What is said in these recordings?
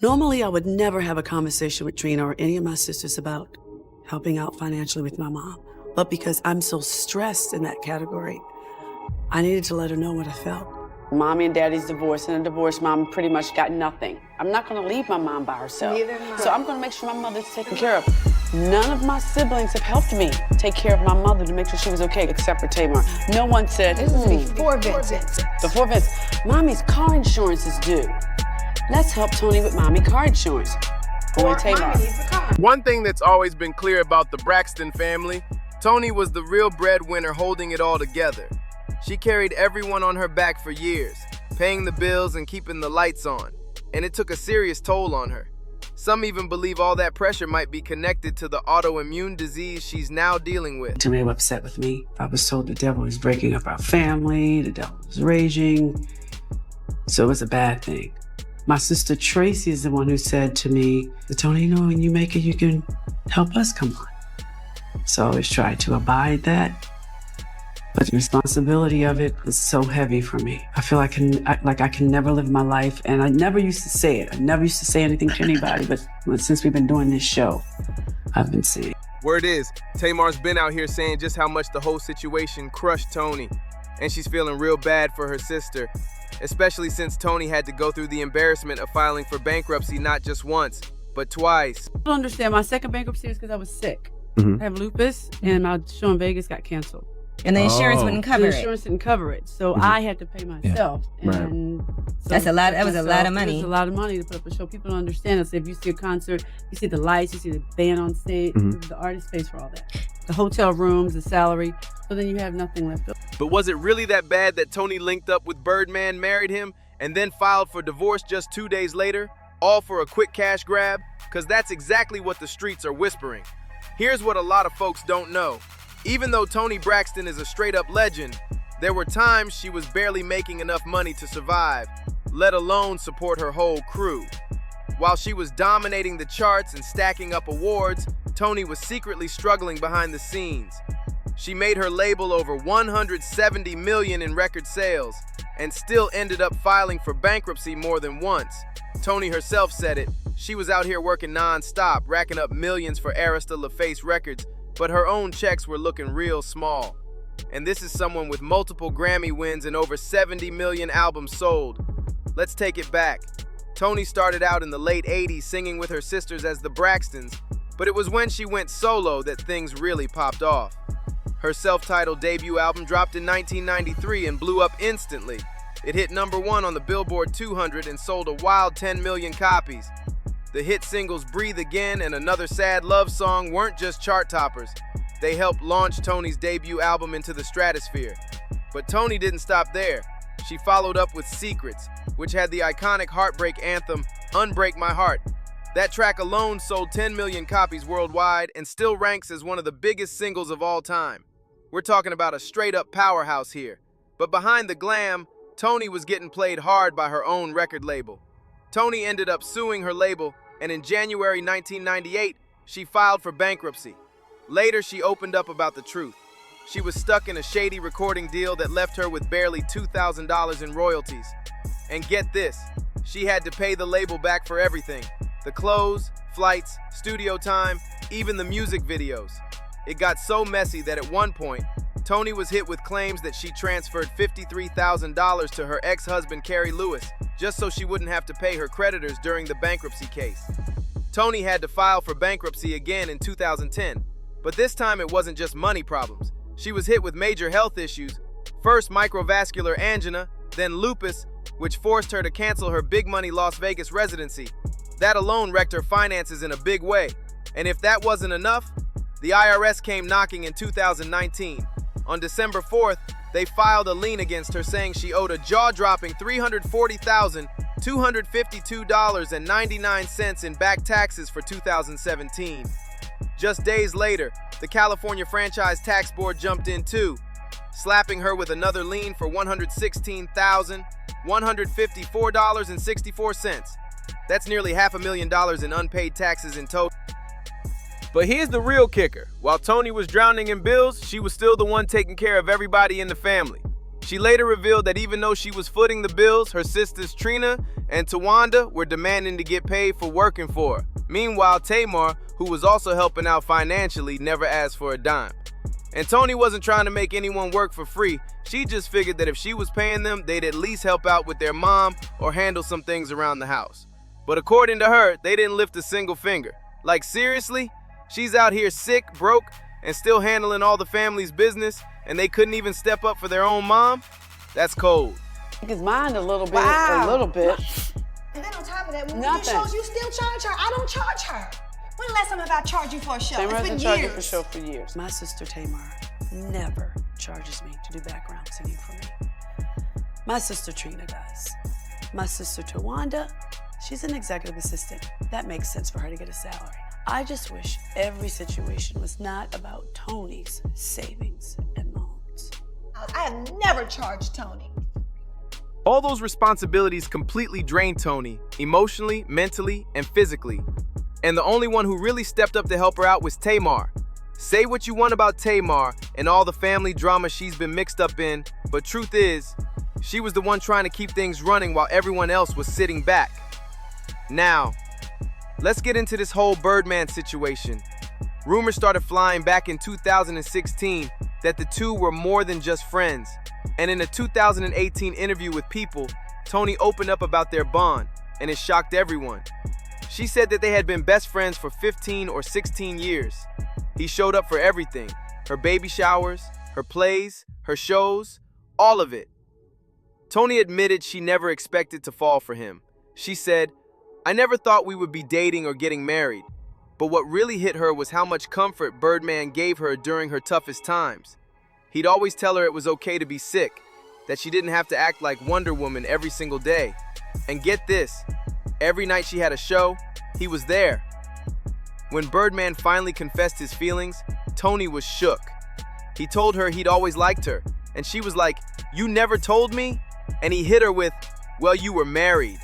Normally, I would never have a conversation with Trina or any of my sisters about helping out financially with my mom. But because I'm so stressed in that category, I needed to let her know what I felt. Mommy and Daddy's divorced, and a divorced mom pretty much got nothing. I'm not gonna leave my mom by herself. So I'm gonna make sure my mother's taken care of. None of my siblings have helped me take care of my mother to make sure she was okay, except for Tamar. No one said, This is before Vincent. Before Vince, Mommy's car insurance is due. Let's help Toni with Mommy car insurance. Boy, Tamar. One thing that's always been clear about the Braxton family, Toni was the real breadwinner holding it all together. She carried everyone on her back for years, paying the bills and keeping the lights on, and it took a serious toll on her. Some even believe all that pressure might be connected to the autoimmune disease she's now dealing with. Toni was upset with me. I was told the devil was breaking up our family, the devil was raging, so it was a bad thing. My sister Tracy is the one who said to me, Toni, you know, when you make it, you can help us come on. So I always tried to abide that. But the responsibility of it was so heavy for me. I feel I can never live my life. And I never used to say it. I never used to say anything to anybody. But since we've been doing this show, I've been saying it. Word is, Tamar's been out here saying just how much the whole situation crushed Toni. And she's feeling real bad for her sister, especially since Toni had to go through the embarrassment of filing for bankruptcy not just once, but twice. I don't understand. My second bankruptcy was because I was sick. I have lupus, and my show in Vegas got canceled. And the insurance wouldn't cover it. The insurance didn't cover it, so I had to pay myself. Yeah. And so That's a lot. That was a lot of money. It was a lot of money to put up a show. People don't understand this. If you see a concert, you see the lights, you see the band on stage, the artist pays for all that. The hotel rooms, the salary, so then you have nothing left over. But was it really that bad that Toni linked up with Birdman, married him, and then filed for divorce just 2 days later, all for a quick cash grab? Because that's exactly what the streets are whispering. Here's what a lot of folks don't know. Even though Toni Braxton is a straight-up legend, there were times she was barely making enough money to survive, let alone support her whole crew. While she was dominating the charts and stacking up awards, Toni was secretly struggling behind the scenes. She made her label over $170 million in record sales and still ended up filing for bankruptcy more than once. Toni herself said it. She was out here working non-stop, racking up millions for Arista LaFace Records, but her own checks were looking real small. And this is someone with multiple Grammy wins and over 70 million albums sold. Let's take it back. Toni started out in the late 80s singing with her sisters as the Braxtons, but it was when she went solo that things really popped off. Her self-titled debut album dropped in 1993 and blew up instantly. It hit #1 on the Billboard 200 and sold a wild 10 million copies. The hit singles Breathe Again and Another Sad Love Song weren't just chart toppers. They helped launch Toni's debut album into the stratosphere. But Toni didn't stop there. She followed up with Secrets, which had the iconic heartbreak anthem, Unbreak My Heart. That track alone sold 10 million copies worldwide and still ranks as one of the biggest singles of all time. We're talking about a straight-up powerhouse here. But behind the glam, Toni was getting played hard by her own record label. Toni ended up suing her label, and in January 1998, she filed for bankruptcy. Later, she opened up about the truth. She was stuck in a shady recording deal that left her with barely $2,000 in royalties. And get this, she had to pay the label back for everything. The clothes, flights, studio time, even the music videos. It got so messy that at one point, Toni was hit with claims that she transferred $53,000 to her ex-husband Carrie Lewis, just so she wouldn't have to pay her creditors during the bankruptcy case. Toni had to file for bankruptcy again in 2010, but this time it wasn't just money problems. She was hit with major health issues, first microvascular angina, then lupus, which forced her to cancel her big-money Las Vegas residency. That alone wrecked her finances in a big way. And if that wasn't enough, the IRS came knocking in 2019. On December 4th, they filed a lien against her saying she owed a jaw-dropping $340,252.99 in back taxes for 2017. Just days later, the California Franchise Tax Board jumped in too, slapping her with another lien for $116,154.64. That's nearly $500,000 in unpaid taxes in total. But here's the real kicker. While Toni was drowning in bills, she was still the one taking care of everybody in the family. She later revealed that even though she was footing the bills, her sisters Trina and Tawanda were demanding to get paid for working for her. Meanwhile, Tamar, who was also helping out financially, never asked for a dime. And Toni wasn't trying to make anyone work for free. She just figured that if she was paying them, they'd at least help out with their mom or handle some things around the house. But according to her, they didn't lift a single finger. Like, seriously? She's out here sick, broke, and still handling all the family's business, and they couldn't even step up for their own mom? That's cold. His mind a little bit, Wow. a little bit. And then on top of that, when we do Nothing. shows, you still charge her. I don't charge her. When the last time have I charged you for a show? Tamar It's been hasn't charged you years. for show for years. My sister Tamar never charges me to do background singing for me. My sister Trina does. My sister Tawanda, she's an executive assistant. That makes sense for her to get a salary. I just wish every situation was not about Toni's savings and loans. I have never charged Toni. All those responsibilities completely drained Toni, emotionally, mentally, and physically. And the only one who really stepped up to help her out was Tamar. Say what you want about Tamar and all the family drama she's been mixed up in, but truth is, she was the one trying to keep things running while everyone else was sitting back. Now, let's get into this whole Birdman situation. Rumors started flying back in 2016 that the two were more than just friends. And in a 2018 interview with People, Toni opened up about their bond, and it shocked everyone. She said that they had been best friends for 15 or 16 years. He showed up for everything, her baby showers, her plays, her shows, all of it. Toni admitted she never expected to fall for him. She said, "I never thought we would be dating or getting married. But what really hit her was how much comfort Birdman gave her during her toughest times. He'd always tell her it was okay to be sick, that she didn't have to act like Wonder Woman every single day. And get this, every night she had a show, he was there." When Birdman finally confessed his feelings, Toni was shook. He told her he'd always liked her, and she was like, "You never told me?" And he hit her with, "Well, you were married."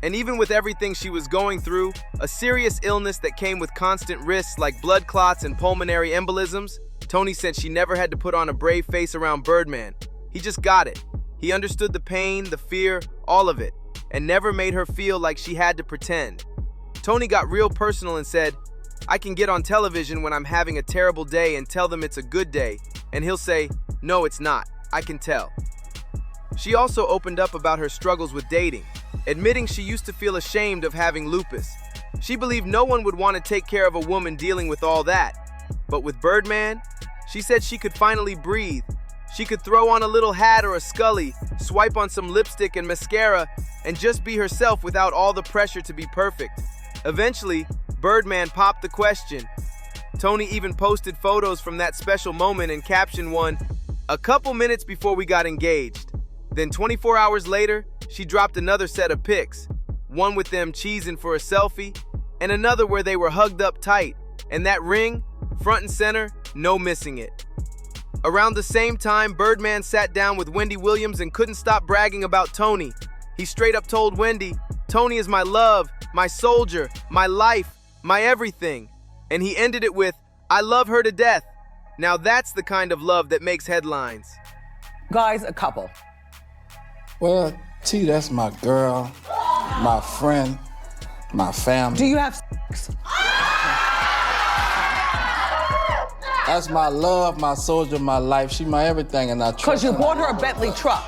And even with everything she was going through, a serious illness that came with constant risks like blood clots and pulmonary embolisms, Toni said she never had to put on a brave face around Birdman. He just got it. He understood the pain, the fear, all of it, and never made her feel like she had to pretend. Toni got real personal and said, "I can get on television when I'm having a terrible day and tell them it's a good day, and he'll say, 'No, it's not. I can tell.'" She also opened up about her struggles with dating, admitting she used to feel ashamed of having lupus. She believed no one would want to take care of a woman dealing with all that. But with Birdman, she said she could finally breathe. She could throw on a little hat or a scully, swipe on some lipstick and mascara, and just be herself without all the pressure to be perfect. Eventually, Birdman popped the question. Toni even posted photos from that special moment and captioned one, "A couple minutes before we got engaged." Then 24 hours later, she dropped another set of pics, one with them cheesing for a selfie, and another where they were hugged up tight, and that ring, front and center, no missing it. Around the same time, Birdman sat down with Wendy Williams and couldn't stop bragging about Toni. He straight up told Wendy, "Toni is my love, my soldier, my life, my everything." And he ended it with, "I love her to death." Now that's the kind of love that makes headlines. Guys, a couple. Well, T, that's my girl, my friend, my family. Do you have sex? That's my love, my soldier, my life. She my everything, and I trust Because you her. bought her a Bentley truck.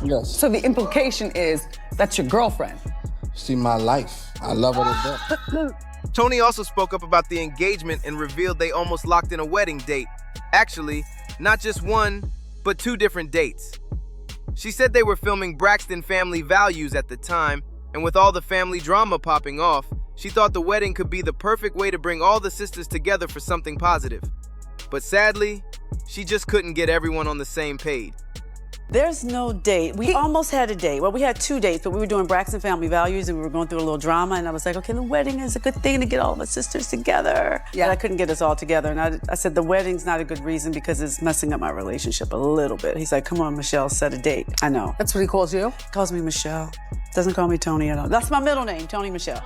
Yes. So the implication is that's your girlfriend. She my life. I love her to death. Toni also spoke up about the engagement and revealed they almost locked in a wedding date. Actually, not just one, but two different dates. She said they were filming Braxton Family Values at the time, and with all the family drama popping off, she thought the wedding could be the perfect way to bring all the sisters together for something positive. But sadly, she just couldn't get everyone on the same page. There's no date. We almost had a date. Well, we had two dates, but we were doing Braxton Family Values and we were going through a little drama. And I was like, okay, the wedding is a good thing to get all of us sisters together. Yeah. But I couldn't get us all together. And I said, the wedding's not a good reason because it's messing up my relationship a little bit. He's like, come on, Michelle, set a date. I know. That's what he calls you? Calls me Michelle. Doesn't call me Toni at all. That's my middle name, Toni Michelle.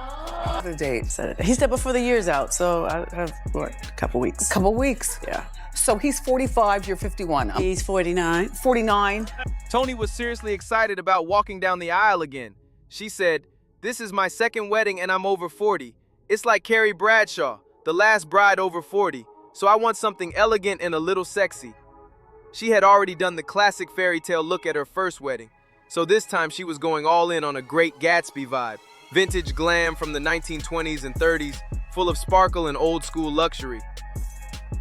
The date. Set a date. He said before the year's out, so I have, what, a couple weeks. Couple weeks. Yeah. So he's 45, you're 51. He's 49. 49. Toni was seriously excited about walking down the aisle again. She said, "This is my second wedding and I'm over 40. It's like Carrie Bradshaw, the last bride over 40, so I want something elegant and a little sexy." She had already done the classic fairy tale look at her first wedding, so this time she was going all in on a Great Gatsby vibe. Vintage glam from the 1920s and 30s, full of sparkle and old school luxury.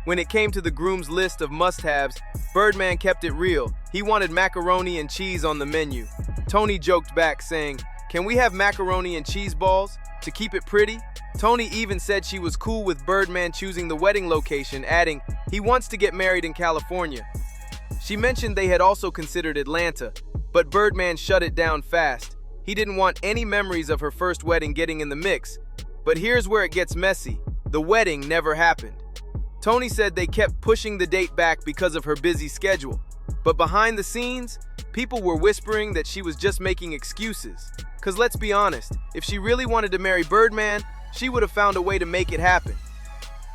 When it came to the groom's list of must-haves, Birdman kept it real. He wanted macaroni and cheese on the menu. Toni joked back, saying, "Can we have macaroni and cheese balls to keep it pretty?" Toni even said she was cool with Birdman choosing the wedding location, adding, "He wants to get married in California." She mentioned they had also considered Atlanta, but Birdman shut it down fast. He didn't want any memories of her first wedding getting in the mix. But here's where it gets messy. The wedding never happened. Toni said they kept pushing the date back because of her busy schedule. But behind the scenes, people were whispering that she was just making excuses. Cause let's be honest, if she really wanted to marry Birdman, she would have found a way to make it happen.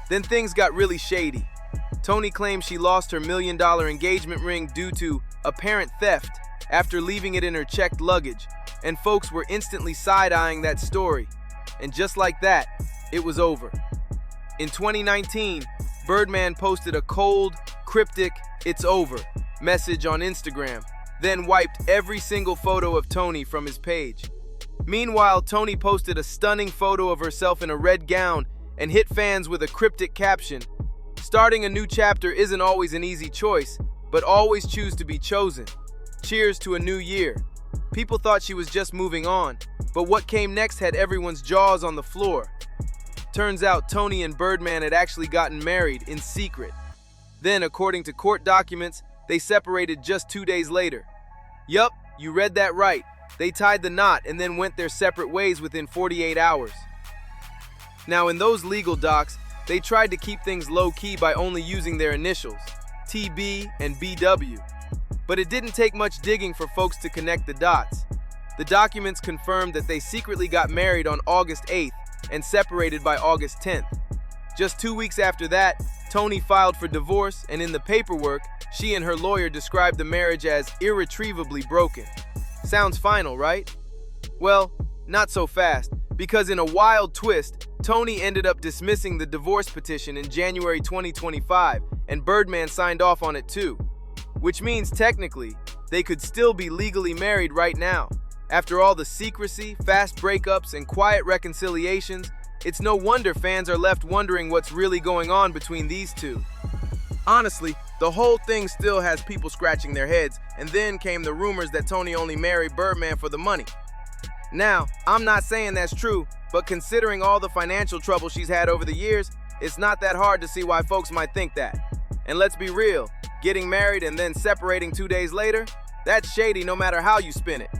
Then things got really shady. Toni claimed she lost her $1 million engagement ring due to apparent theft after leaving it in her checked luggage, and folks were instantly side-eyeing that story. And just like that, it was over. In 2019, Birdman posted a cold, cryptic, "It's over" message on Instagram, then wiped every single photo of Toni from his page. Meanwhile, Toni posted a stunning photo of herself in a red gown and hit fans with a cryptic caption, "Starting a new chapter isn't always an easy choice, but always choose to be chosen. Cheers to a new year." People thought she was just moving on, but what came next had everyone's jaws on the floor. Turns out Toni and Birdman had actually gotten married in secret. Then, according to court documents, they separated just 2 days later. Yup, you read that right. They tied the knot and then went their separate ways within 48 hours. Now, in those legal docs, they tried to keep things low-key by only using their initials, TB and BW. But it didn't take much digging for folks to connect the dots. The documents confirmed that they secretly got married on August 8th and separated by August 10th. Just 2 weeks after that, Toni filed for divorce, and in the paperwork, she and her lawyer described the marriage as irretrievably broken. Sounds final, right? Well, not so fast, because in a wild twist, Toni ended up dismissing the divorce petition in January 2025, and Birdman signed off on it too. Which means technically, they could still be legally married right now. After all the secrecy, fast breakups, and quiet reconciliations, it's no wonder fans are left wondering what's really going on between these two. Honestly, the whole thing still has people scratching their heads, and then came the rumors that Toni only married Birdman for the money. Now, I'm not saying that's true, but considering all the financial trouble she's had over the years, it's not that hard to see why folks might think that. And let's be real, getting married and then separating 2 days later, that's shady no matter how you spin it.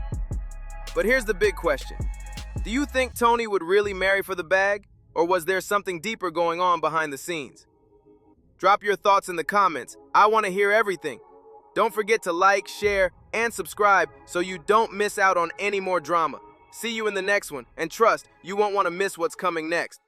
But here's the big question. Do you think Toni would really marry for the bag, or was there something deeper going on behind the scenes? Drop your thoughts in the comments. I want to hear everything. Don't forget to like, share, and subscribe so you don't miss out on any more drama. See you in the next one, and trust, you won't want to miss what's coming next.